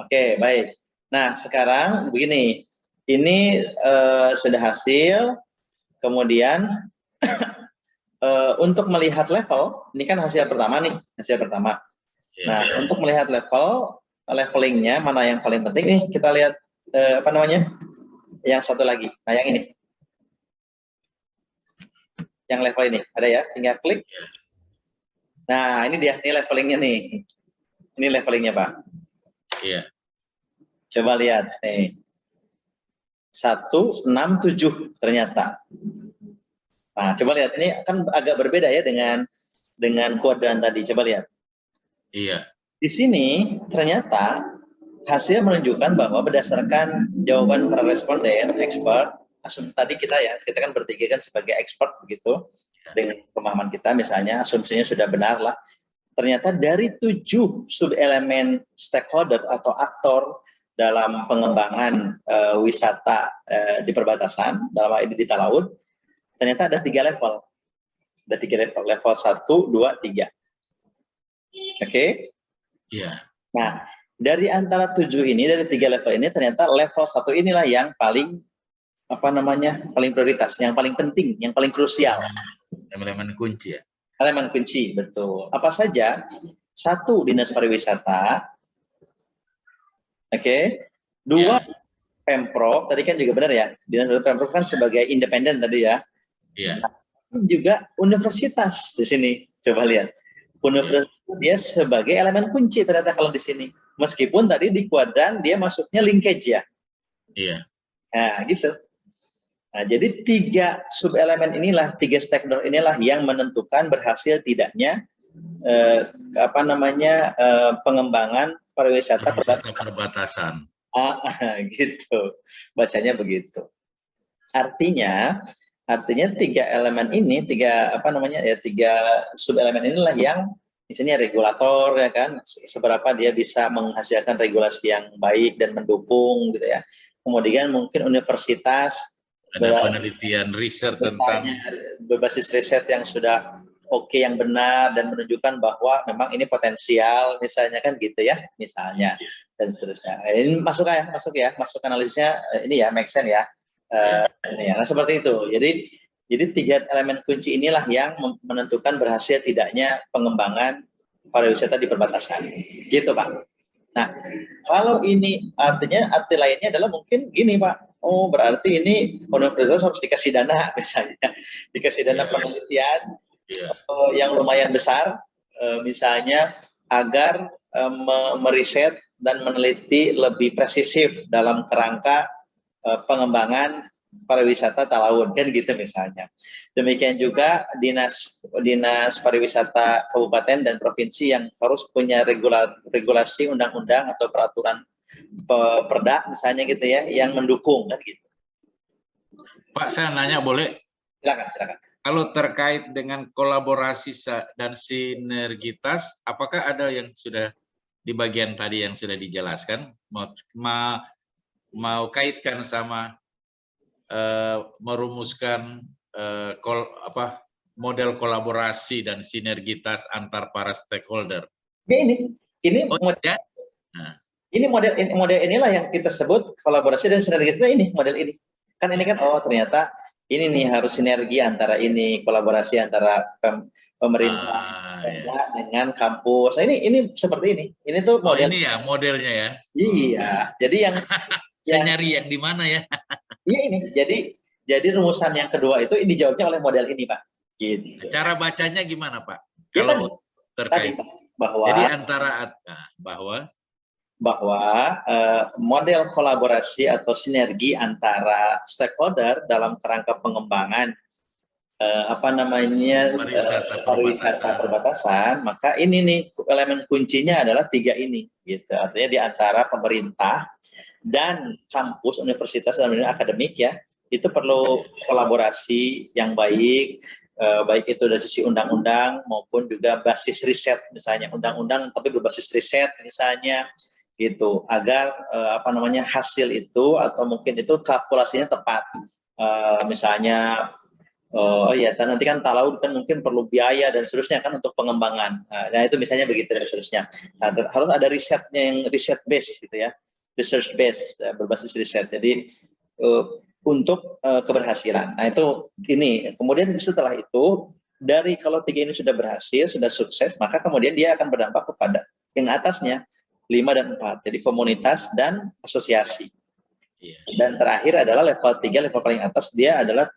Oke, baik. Nah, sekarang begini. Ini sudah hasil. Kemudian untuk melihat level, ini kan hasil pertama nih, hasil pertama. Nah, untuk melihat levelingnya mana yang paling penting nih, kita lihat apa namanya? Yang satu lagi. Nah, yang ini. Yang level ini, ada ya? Tinggal klik. Nah, ini dia, ini levelingnya nih. Ini levelingnya, Pak. Iya. Coba lihat nih. 167 ternyata. Nah, coba lihat, ini kan agak berbeda ya dengan kuadran tadi. Coba lihat. Iya. Di sini ternyata hasil menunjukkan bahwa berdasarkan jawaban para responden, expert, tadi kita kan bertiga kan sebagai expert begitu, dengan pemahaman kita misalnya, asumsinya sudah benar lah. Ternyata dari 7 subelemen stakeholder atau aktor dalam pengembangan wisata di perbatasan, dalam hal ini di Talaud, ternyata ada 3 level. Ada 3 level, level 1, 2, 3. Oke? Iya. Nah, dari antara 7 ini, dari 3 level ini, ternyata level 1 inilah yang paling, paling prioritas, yang paling penting, yang paling krusial. Elemen kunci ya? Elemen kunci, betul. Apa saja? 1, Dinas Pariwisata. Oke. 2, Pemprov. Tadi kan juga benar ya, Dinas Pemprov kan sebagai independen tadi ya. Iya. Nah, juga universitas di sini. Coba lihat. Universitas dia sebagai elemen kunci ternyata kalau di sini. Meskipun tadi di kuadran dia masuknya linkage ya. Iya. Nah, gitu. Nah, jadi 3 subelemen inilah, 3 stakeholder inilah yang menentukan berhasil tidaknya pengembangan pariwisata perbatasan. Gitu. Bacanya begitu. Artinya 3 elemen ini, 3 subelemen inilah yang misalnya regulator ya kan, seberapa dia bisa menghasilkan regulasi yang baik dan mendukung gitu ya. Kemudian mungkin universitas ada penelitian riset tentang berbasis riset yang sudah yang benar dan menunjukkan bahwa memang ini potensial misalnya kan gitu ya, misalnya dan seterusnya. Ini masuk analisisnya ini ya, make sense ya. Nah, seperti itu. Jadi 3 elemen kunci inilah yang menentukan berhasil tidaknya pengembangan pariwisata di perbatasan. Gitu, Pak. Nah, kalau ini arti lainnya adalah mungkin gini, Pak. Oh, berarti ini universitas harus dikasih dana misalnya. Dikasih dana penelitian yang lumayan besar misalnya agar meriset dan meneliti lebih presisif dalam kerangka pengembangan pariwisata Talaud kan gitu misalnya. Demikian juga dinas pariwisata kabupaten dan provinsi yang harus punya regulasi undang-undang atau peraturan perda misalnya gitu ya yang mendukung kan gitu. Pak, saya nanya boleh? Silakan. Kalau terkait dengan kolaborasi dan sinergitas, apakah ada yang sudah di bagian tadi yang sudah dijelaskan mau kaitkan sama merumuskan model kolaborasi dan sinergitas antar para stakeholder? Ya ini model inilah yang kita sebut kolaborasi dan sinergitas ini, model ini. Kan ini kan ternyata ini nih harus sinergi antara ini, kolaborasi antara pemerintah dengan kampus. Nah, ini seperti ini. Ini tuh model. Ini ya modelnya ya. Iya. Jadi yang saya nyari yang di mana ya? Iya ini. Jadi rumusan yang kedua itu dijawabnya oleh model ini, Pak. Gitu. Cara bacanya gimana, Pak? Kalau terkait bahwa jadi antara bahwa model kolaborasi atau sinergi antara stakeholder dalam kerangka pengembangan pariwisata perbatasan, maka ini nih elemen kuncinya adalah 3 ini gitu. Artinya di antara pemerintah dan kampus universitas dan akademik ya, itu perlu kolaborasi yang baik, baik itu dari sisi undang-undang maupun juga basis riset, misalnya undang-undang tapi berbasis riset misalnya gitu, agar hasil itu atau mungkin itu kalkulasinya tepat, misalnya Oh iya, nanti kan talaud kan mungkin perlu biaya dan seterusnya kan untuk pengembangan. Nah itu misalnya begitu dan seterusnya. Nah, harus ada risetnya yang riset base gitu ya, research base berbasis riset. Jadi untuk keberhasilan. Nah itu ini. Kemudian setelah itu dari kalau 3 ini sudah berhasil, sudah sukses, maka kemudian dia akan berdampak kepada yang atasnya 5 dan 4. Jadi komunitas dan asosiasi. Dan terakhir adalah level 3, level paling atas dia adalah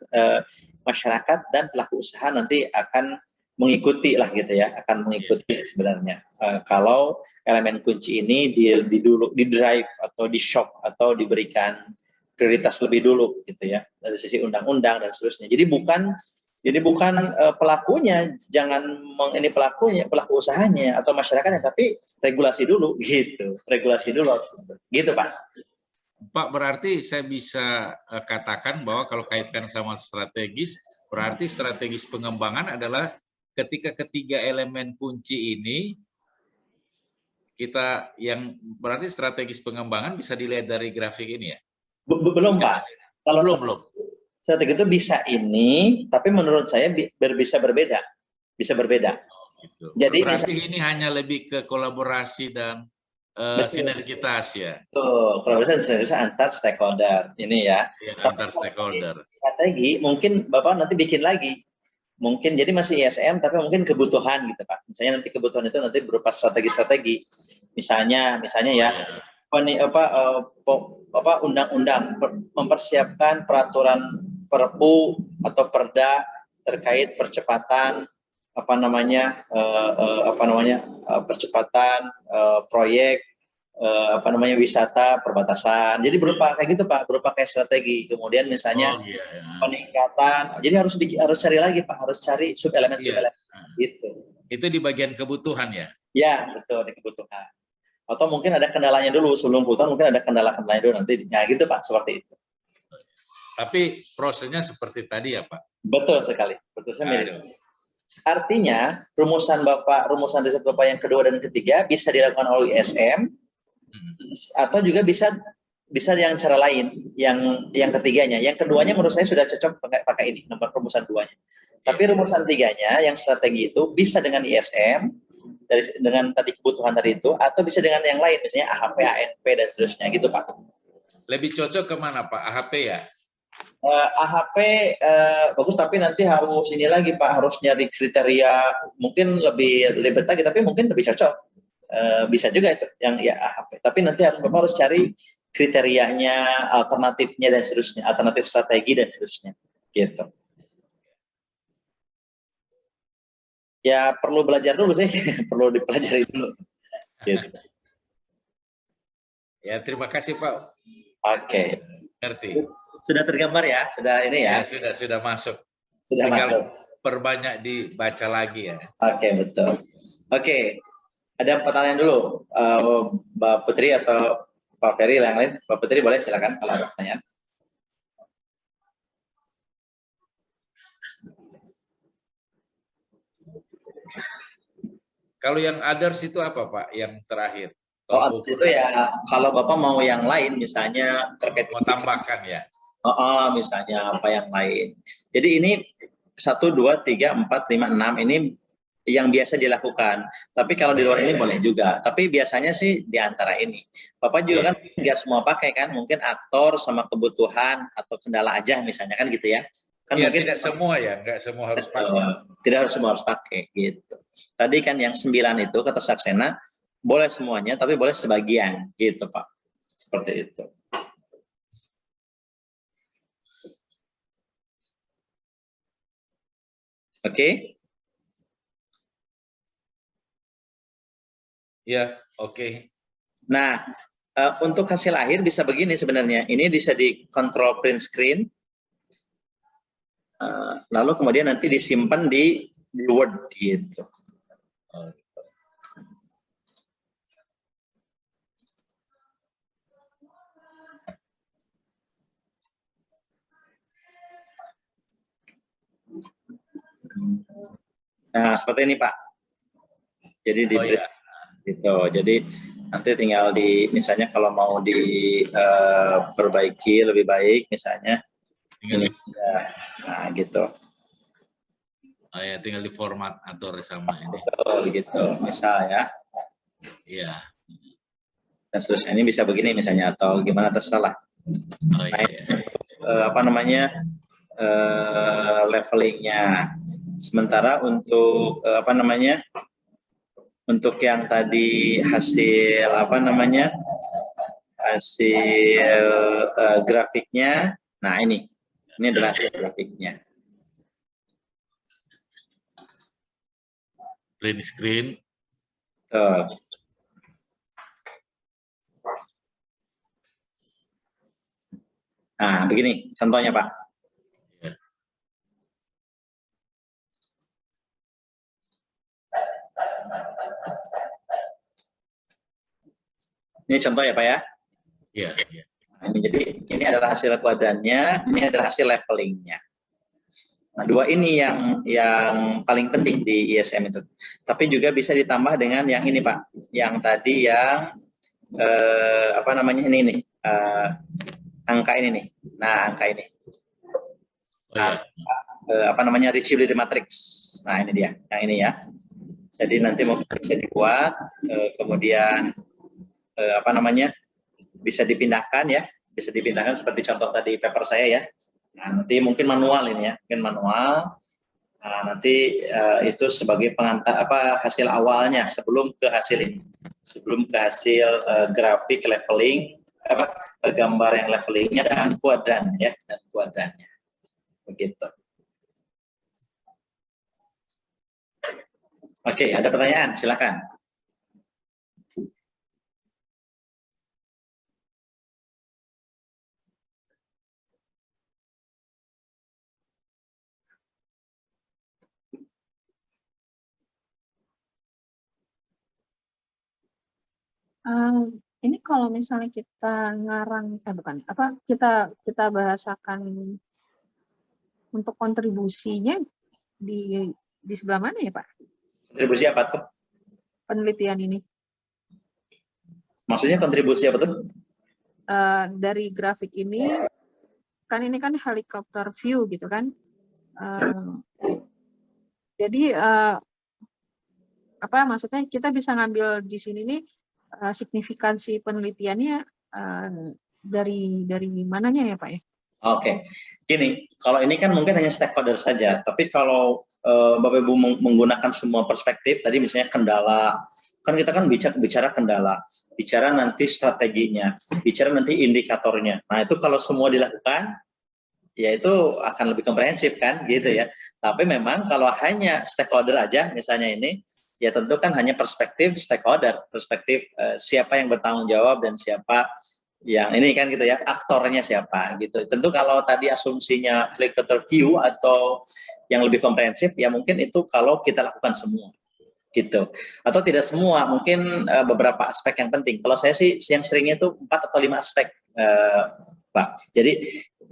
masyarakat dan pelaku usaha nanti akan mengikuti lah gitu ya, akan mengikuti sebenarnya. Kalau elemen kunci ini di drive atau di shock atau diberikan prioritas lebih dulu gitu ya dari sisi undang-undang dan seterusnya. Jadi bukan pelakunya, jangan ini pelakunya, pelaku usahanya atau masyarakatnya, tapi regulasi dulu gitu, regulasi dulu gitu Pak. Pak, berarti saya bisa katakan bahwa kalau kaitkan sama strategis, berarti strategis pengembangan adalah ketika ketiga elemen kunci ini, kita yang berarti strategis pengembangan bisa dilihat dari grafik ini ya? Belum Pak. Kalau belum. Strategi itu bisa ini, tapi menurut saya bisa berbeda. Bisa berbeda. Gitu. Jadi berarti ini hanya lebih ke kolaborasi dan sinergitas ya. Kolaborasi dan sinergitas antar stakeholder ini ya. Antar stakeholder. Strategi mungkin Bapak nanti bikin lagi. Mungkin jadi masih ISM tapi mungkin kebutuhan gitu Pak. Misalnya nanti kebutuhan itu nanti berupa strategi-strategi. Misalnya ya undang-undang mempersiapkan peraturan Perpu atau Perda terkait percepatan percepatan proyek wisata perbatasan. Jadi berupa kayak gitu Pak, berupa kayak strategi. Kemudian misalnya peningkatan. Jadi harus cari lagi Pak, harus cari sub-elemen gitu. Itu di bagian kebutuhan ya? Ya, betul, di kebutuhan. Atau mungkin ada kendalanya dulu, sebelum kebutuhan mungkin ada kendala-kendalanya dulu nanti. Ya gitu Pak, seperti itu. Tapi prosesnya seperti tadi ya Pak? Betul sekali, betul sekali. Artinya rumusan riset Bapak yang kedua dan ketiga bisa dilakukan oleh ISM atau juga bisa yang cara lain, yang ketiganya. Yang keduanya menurut saya sudah cocok pakai ini, nomor rumusan 2-nya. Tapi rumusan 3-nya yang strategi itu bisa dengan ISM, dengan tadi kebutuhan tadi itu, atau bisa dengan yang lain, misalnya AHP, ANP, dan seterusnya gitu Pak. Lebih cocok kemana Pak? AHP ya? AHP bagus, tapi nanti harus ini lagi Pak, harus nyari kriteria mungkin lebih lagi, tapi mungkin lebih cocok. Bisa juga itu yang ya AHP, tapi nanti Bapak harus cari kriterianya, alternatifnya dan seterusnya, alternatif strategi dan seterusnya gitu. Ya perlu belajar dulu sih, perlu dipelajari dulu gitu. Ya terima kasih Pak. Oke. Ngerti. Sudah tergambar ya, sudah ini ya. Sudah masuk. Sudah masuk. Perbanyak dibaca lagi ya. Oke, betul. Oke. Ada pertanyaan dulu, Mbak Putri atau Pak Ferry yang lain. Mbak Putri boleh silakan kalau ada pertanyaan. Kalau yang others itu apa Pak? Yang terakhir? Itu ya kalau Bapak mau yang lain misalnya terkait mau tambahkan ya. Misalnya apa yang lain. Jadi ini 1, 2, 3, 4, 5, 6 ini yang biasa dilakukan. Tapi kalau di luar ini boleh juga. Tapi biasanya sih di antara ini. Bapak juga kan nggak semua pakai kan? Mungkin aktor sama kebutuhan atau kendala aja misalnya kan gitu ya. Kan mungkin tidak semua ya, nggak semua harus pakai. Tidak harus semua harus pakai gitu. Tadi kan yang 9 itu kata Saksena boleh semuanya, tapi boleh sebagian gitu Pak. Seperti itu. Oke? Ya, oke. Nah, untuk hasil akhir bisa begini sebenarnya. Ini bisa dikontrol print screen. Lalu kemudian nanti disimpan di Word gitu. Nah, seperti ini Pak. Jadi gitu. Jadi nanti tinggal misalnya kalau mau diperbaiki lebih baik misalnya ini. Nah, gitu. Oh ya, tinggal di format atur sama ini. Oh, gitu. Misal ya. Iya. Dan seterusnya ini bisa begini misalnya atau gimana terserah lah. Oh iya. Apa namanya levelingnya. Sementara untuk apa namanya untuk yang tadi hasil apa namanya hasil grafiknya. Nah ini adalah hasil grafiknya. Print screen. Nah, begini contohnya, Pak. Ya. Ini contoh ya, Pak ya. Iya. Ya. Nah, ini adalah hasil kuadrannya, ini adalah hasil levelingnya. Nah, dua ini yang paling penting di ISM itu. Tapi juga bisa ditambah dengan yang ini, Pak. Yang tadi yang apa namanya ini nih. Angka ini nih. Nah, angka ini. Oh, iya. Apa namanya reachability matrix. Nah, ini dia, yang ini ya. Jadi nanti mungkin bisa dibuat, kemudian apa namanya bisa dipindahkan ya, bisa dipindahkan seperti contoh tadi paper saya ya. Nah, nanti mungkin manual ini ya, mungkin manual. Nah, nanti itu sebagai pengantar apa hasil awalnya sebelum ke hasil ini, sebelum ke hasil grafik leveling apa gambar yang levelingnya dan kuadran ya, dan kuadrannya begitu. Oke, ada pertanyaan? Silakan. Ini kalau misalnya kita ngarang, bukan apa kita bahasakan untuk kontribusinya di sebelah mana ya, Pak? Kontribusi apa tuh? Penelitian ini. Maksudnya kontribusi apa tuh? Dari grafik ini kan helikopter view gitu kan. Jadi apa maksudnya kita bisa ngambil di sini nih signifikansi penelitiannya dari mananya ya, Pak ya? Oke, gini, kalau ini kan mungkin hanya stakeholder saja, tapi kalau Bapak Ibu menggunakan semua perspektif, tadi misalnya kendala, kan kita kan bicara kendala, bicara nanti strateginya, bicara nanti indikatornya. Nah itu kalau semua dilakukan, ya itu akan lebih komprehensif kan, gitu ya. Tapi memang kalau hanya stakeholder aja, misalnya ini, ya tentu kan hanya perspektif stakeholder, perspektif siapa yang bertanggung jawab dan siapa yang ini kan gitu ya, aktornya siapa gitu. Tentu kalau tadi asumsinya helicopter view atau yang lebih komprehensif ya mungkin itu kalau kita lakukan semua gitu. Atau tidak semua, mungkin beberapa aspek yang penting. Kalau saya sih yang seringnya itu 4 atau 5 aspek, Pak. Jadi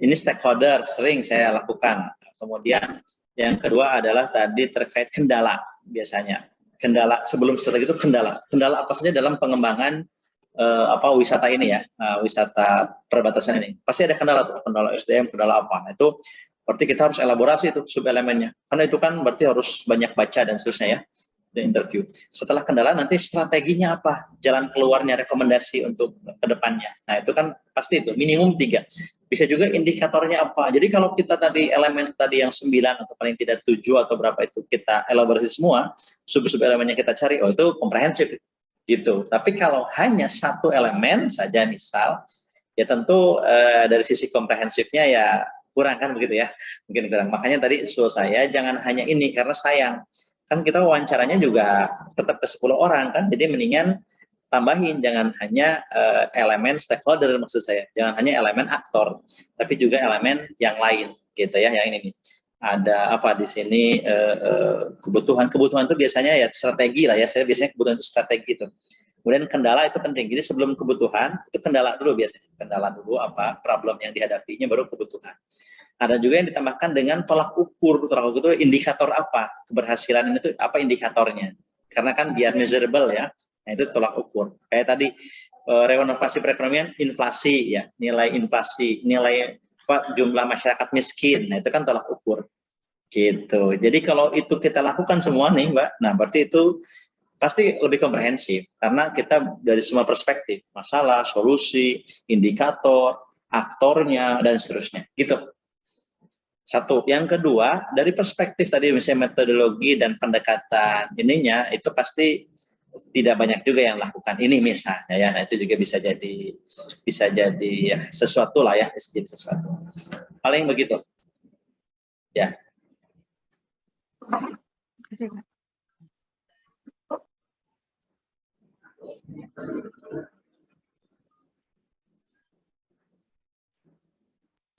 ini stakeholder sering saya lakukan. Kemudian yang kedua adalah tadi terkait kendala biasanya. Kendala sebelum strategi itu kendala. Kendala apa saja dalam pengembangan apa wisata ini ya, wisata perbatasan ini. Pasti ada kendala tuh, kendala SDM, kendala apa. Nah, itu berarti kita harus elaborasi itu sub elemennya. Karena itu kan berarti harus banyak baca dan seterusnya ya, di interview. Setelah kendala nanti strateginya apa? Jalan keluarnya, rekomendasi untuk kedepannya. Nah, itu kan pasti itu minimum 3. Bisa juga indikatornya apa. Jadi kalau kita tadi elemen tadi yang 9 atau paling tidak 7 atau berapa itu kita elaborasi semua, sub-sub elemennya kita cari, oh itu komprehensif gitu. Tapi kalau hanya satu elemen saja misal, ya tentu dari sisi komprehensifnya ya kurang kan begitu ya, mungkin kurang. Makanya tadi usul saya jangan hanya ini karena sayang. Kan kita wawancaranya juga tetap ke 10 orang kan, jadi mendingan tambahin jangan hanya elemen stakeholder maksud saya, jangan hanya elemen aktor, tapi juga elemen yang lain gitu ya, yang ini nih. Ada apa di sini kebutuhan itu biasanya ya strategi lah ya, saya biasanya kebutuhan itu strategi itu. Kemudian kendala itu penting, jadi sebelum kebutuhan itu kendala dulu biasanya, kendala dulu apa problem yang dihadapinya baru kebutuhan. Ada juga yang ditambahkan dengan tolak ukur itu indikator apa keberhasilan itu apa indikatornya, karena kan biar measurable ya. Nah itu tolak ukur. Kayak tadi renovasi perekonomian, inflasi ya, nilai inflasi, nilai apa jumlah masyarakat miskin. Nah itu kan tolak ukur. Gitu. Jadi kalau itu kita lakukan semua nih, Mbak, nah berarti itu pasti lebih komprehensif karena kita dari semua perspektif, masalah, solusi, indikator, aktornya, dan seterusnya. Gitu. Satu. Yang kedua, dari perspektif tadi misalnya metodologi dan pendekatan ininya, itu pasti tidak banyak juga yang lakukan ini misalnya ya. Nah, itu juga bisa jadi ya, sesuatu lah ya, bisa jadi sesuatu. Paling begitu. Ya.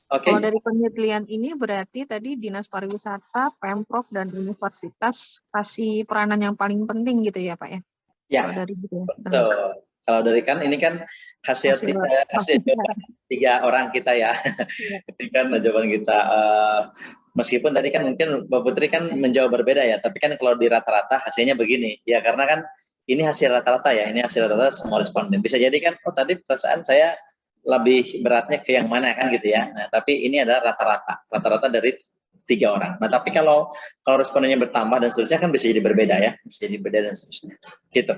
Oke. Kalau dari penelitian ini berarti tadi Dinas Pariwisata, Pemprov, dan Universitas kasih peranan yang paling penting gitu ya Pak ya? Ya, kalau dari gitu ya. betul. Kalau dari kan ini kan hasil tiga orang kita ya. Ini kan jawaban kita. Meskipun tadi kan mungkin Mbak Putri kan menjawab berbeda ya, tapi kan kalau di rata-rata hasilnya begini. Ya karena kan ini hasil rata-rata ya, ini hasil rata-rata semua responden. Bisa jadi kan, oh tadi perasaan saya lebih beratnya ke yang mana kan gitu ya. Nah tapi ini adalah rata-rata dari 3 orang. Nah tapi kalau respondennya bertambah dan seterusnya kan bisa jadi berbeda ya, bisa jadi berbeda dan seterusnya. Gitu.